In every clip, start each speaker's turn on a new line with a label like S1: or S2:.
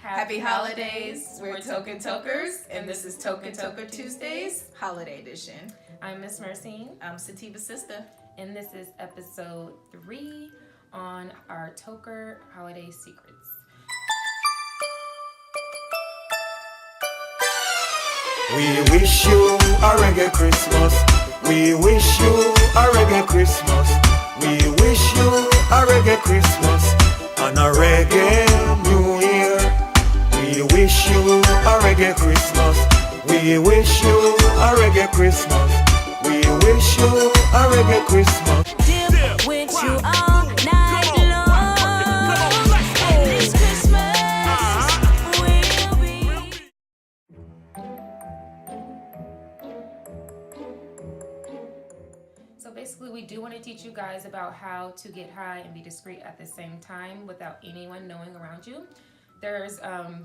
S1: Happy holidays. We're TokenTokerz, and this is TokenTokerz Tuesdayz, Holiday Edition.
S2: I'm Miss Mercine.
S1: I'm Sativa's sister.
S2: And this is episode 3 on our Tokerz holiday secrets.
S3: We wish you a reggae Christmas. We wish you a reggae Christmas. We wish you a reggae Christmas and a reggae New Year. We wish you a reggae Christmas. We wish you a reggae Christmas. We wish you a reggae Christmas.
S4: Dip with you all night long. And this Christmas will be.
S2: So basically, we do want to teach you guys about how to get high and be discreet at the same time without anyone knowing around you. There's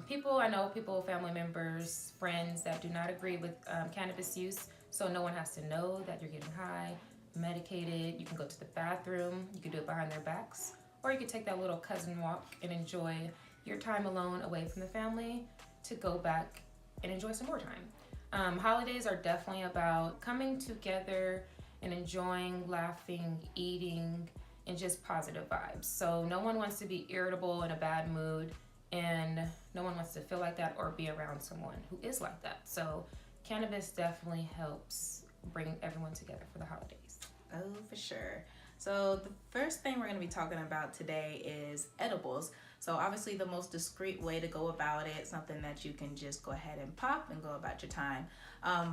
S2: people, family members, friends that do not agree with cannabis use, so no one has to know that you're getting high, medicated. You can go to the bathroom, you can do it behind their backs, or you can take that little cousin walk and enjoy your time alone away from the family to go back and enjoy some more time. Holidays are definitely about coming together and enjoying, laughing, eating, and just positive vibes. So no one wants to be irritable in a bad mood, and no one wants to feel like that or be around someone who is like that. So cannabis definitely helps bring everyone together for the holidays.
S1: Oh, for sure. So the first thing we're going to be talking about today is edibles. So obviously the most discreet way to go about it, something that you can just go ahead and pop and go about your time.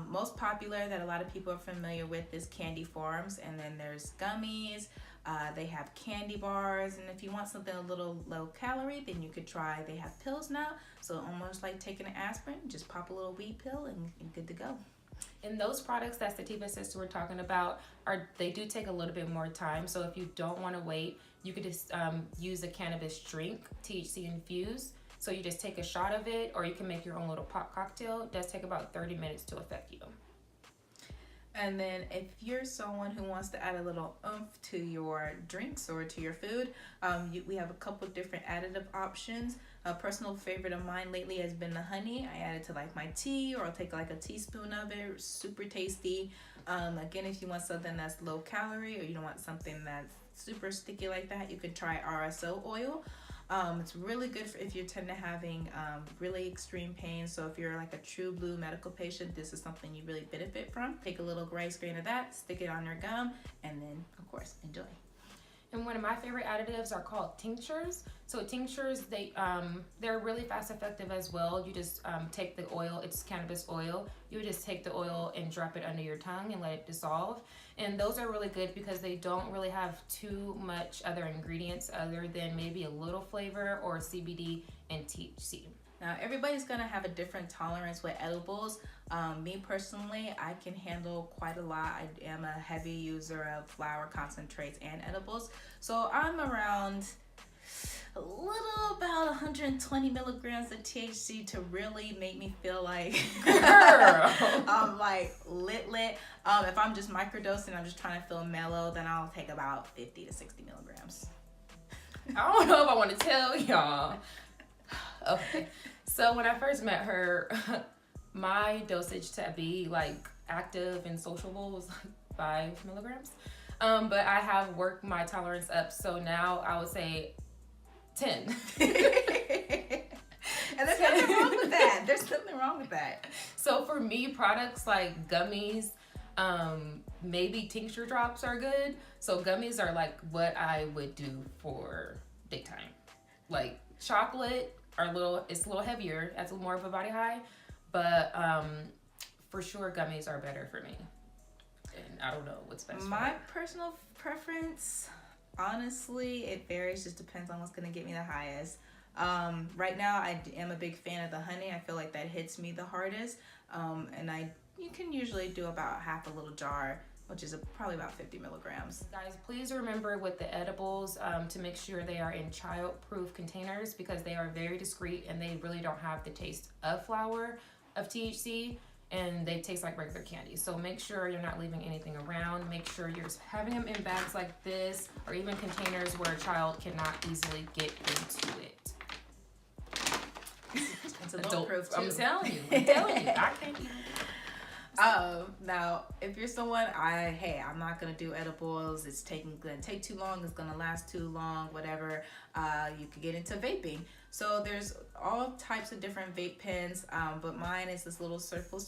S1: Most popular that a lot of people are familiar with is candy forms, and then there's gummies. They have candy bars, and if you want something a little low calorie, then you could try, they have pills now. So almost like taking an aspirin, just pop a little weed pill and you're good to go.
S2: And those products that Sativa's sister were talking about, they do take a little bit more time. So if you don't want to wait, you could just use a cannabis drink, THC infused. So you just take a shot of it, or you can make your own little pop cocktail. It does take about 30 minutes to affect you.
S1: And then if you're someone who wants to add a little oomph to your drinks or to your food, we have a couple different additive options. A personal favorite of mine lately has been the honey. I add it to like my tea, or I'll take like a teaspoon of it. Super tasty. Again, if you want something that's low calorie, or you don't want something that's super sticky like that, you could try RSO oil. It's really good if you're tend to having really extreme pain. So if you're like a true blue medical patient, this is something you really benefit from. Take a little rice grain of that, stick it on your gum, and then of course enjoy.
S2: And one of my favorite additives are called tinctures. So tinctures, they're really fast effective as well. You just take the oil, it's cannabis oil. You would just take the oil and drop it under your tongue and let it dissolve. And those are really good because they don't really have too much other ingredients other than maybe a little flavor or CBD and THC.
S1: Now, everybody's going to have a different tolerance with edibles. Me personally, I can handle quite a lot. I am a heavy user of flower concentrates and edibles. So I'm around a little about 120 milligrams of THC to really make me feel like I'm like lit. If I'm just microdosing, I'm just trying to feel mellow, then I'll take about 50 to 60 milligrams.
S2: I don't know if I want to tell y'all. Okay, so when I first met her, my dosage to be like active and sociable was like 5 milligrams. But I have worked my tolerance up, so now I would say 10.
S1: And there's nothing wrong with that. There's nothing wrong with that.
S2: So for me, products like gummies, maybe tincture drops are good. So gummies are like what I would do for daytime. Like chocolate it's a little heavier, adds more of a body high, but for sure gummies are better for me. And I don't know what's best.
S1: My personal preference, honestly, it varies. Just depends on what's gonna get me the highest. Right now, I am a big fan of the honey. I feel like that hits me the hardest. And you can usually do about half a little jar, which is probably about 50 milligrams.
S2: Guys, please remember with the edibles to make sure they are in child-proof containers because they are very discreet and they really don't have the taste of flower, of THC, and they taste like regular candy. So make sure you're not leaving anything around. Make sure you're having them in bags like this or even containers where a child cannot easily get into it.
S1: It's adult proof too.
S2: I'm telling you. I can't even.
S1: Now, if you're someone, I'm not gonna do edibles. It's gonna take too long. It's gonna last too long. Whatever. You could get into vaping. So there's all types of different vape pens, but mine is this little Silver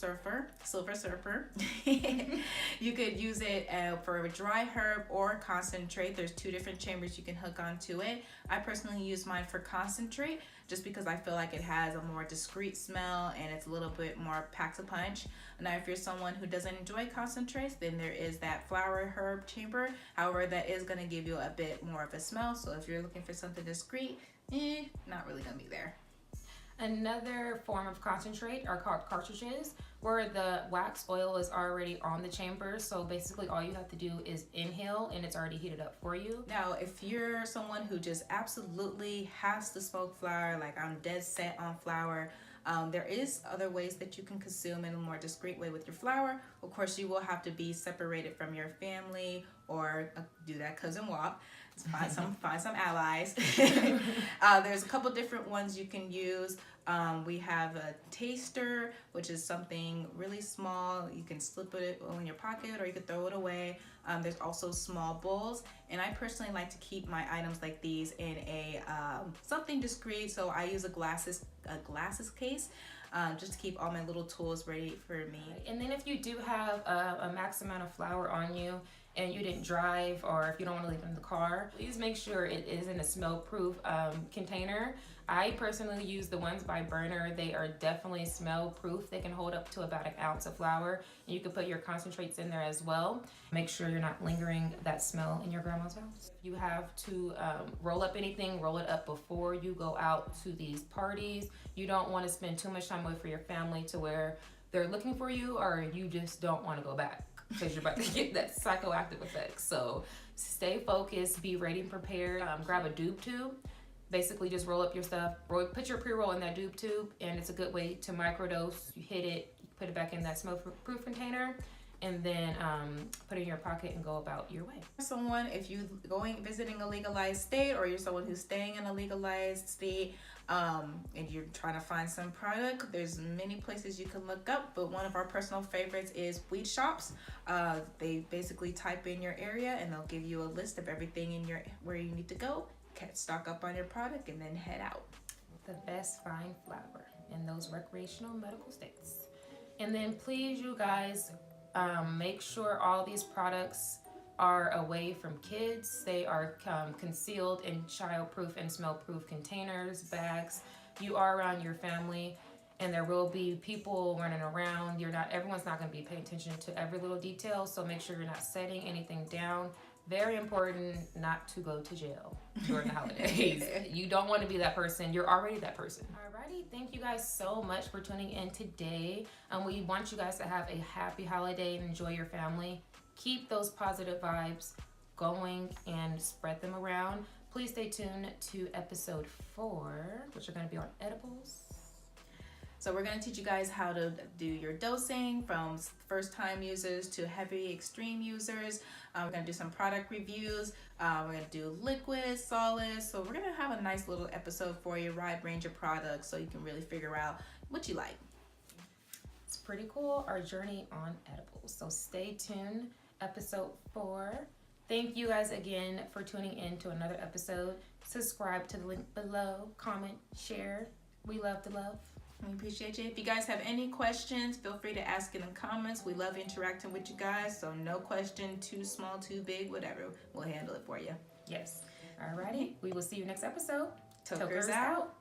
S1: Surfer. You could use it for a dry herb or concentrate. There's 2 different chambers you can hook onto it. I personally use mine for concentrate just because I feel like it has a more discreet smell and it's a little bit more packs a punch. Now, if you're someone who doesn't enjoy concentrates, then there is that flower herb chamber. However, that is going to give you a bit more of a smell. So if you're looking for something discreet, not really going to be there.
S2: Another form of concentrate are called cartridges, where the wax oil is already on the chamber. So basically all you have to do is inhale and it's already heated up for you.
S1: Now, if you're someone who just absolutely has to smoke flower, like I'm dead set on flower, there is other ways that you can consume in a more discreet way with your flower. Of course, you will have to be separated from your family or do that cousin walk. Find some allies. There's a couple different ones you can use. We have a taster, which is something really small. You can slip it in your pocket or you could throw it away. There's also small bowls, and I personally like to keep my items like these in a something discreet. So I use a glasses case. Just to keep all my little tools ready for me.
S2: And then if you do have a max amount of flour on you and you didn't drive, or if you don't want to leave it in the car, please make sure it is in a smell-proof container. I personally use the ones by Burner. They are definitely smell-proof. They can hold up to about 1 ounce of flour. And you can put your concentrates in there as well. Make sure you're not lingering that smell in your grandma's house. If you have to roll up anything, roll it up before you go out to these parties. You don't want to spend too much time away from your family to where they're looking for you, or you just don't want to go back because you're about to get that psychoactive effect. So stay focused, be ready and prepared. Grab a doob tube. Basically just roll up your stuff, put your pre-roll in that doob tube, and it's a good way to microdose. You hit it, put it back in that smoke-proof container, and then put it in your pocket and go about your way.
S1: Someone, if you visiting a legalized state, or you're someone who's staying in a legalized state, and you're trying to find some product, there's many places you can look up, but one of our personal favorites is weed shops. They basically type in your area and they'll give you a list of everything in where you need to go, stock up on your product, and then head out.
S2: The best fine flower in those recreational medical states. And then please, you guys, make sure all these products are away from kids. They are concealed in child-proof and smell-proof containers, bags. You are around your family, and there will be people running around. Everyone's not going to be paying attention to every little detail, so make sure you're not setting anything down. Very important not to go to jail during the holidays. You don't want to be that person. You're already that person. Alrighty, thank you guys so much for tuning in today. We want you guys to have a happy holiday and enjoy your family. Keep those positive vibes going and spread them around. Please stay tuned to episode 4, which are going to be on edibles.
S1: So we're going to teach you guys how to do your dosing from first-time users to heavy extreme users. We're going to do some product reviews. We're going to do liquid, solid. So we're going to have a nice little episode for you, wide range of products, so you can really figure out what you like.
S2: It's pretty cool, our journey on edibles. So stay tuned, episode 4. Thank you guys again for tuning in to another episode. Subscribe to the link below, comment, share. We love to love.
S1: We appreciate you. If you guys have any questions, feel free to ask in the comments. We love interacting with you guys, so no question too small, too big, whatever. We'll handle it for you.
S2: Yes. Alrighty. We will see you next episode.
S1: Tokerz out.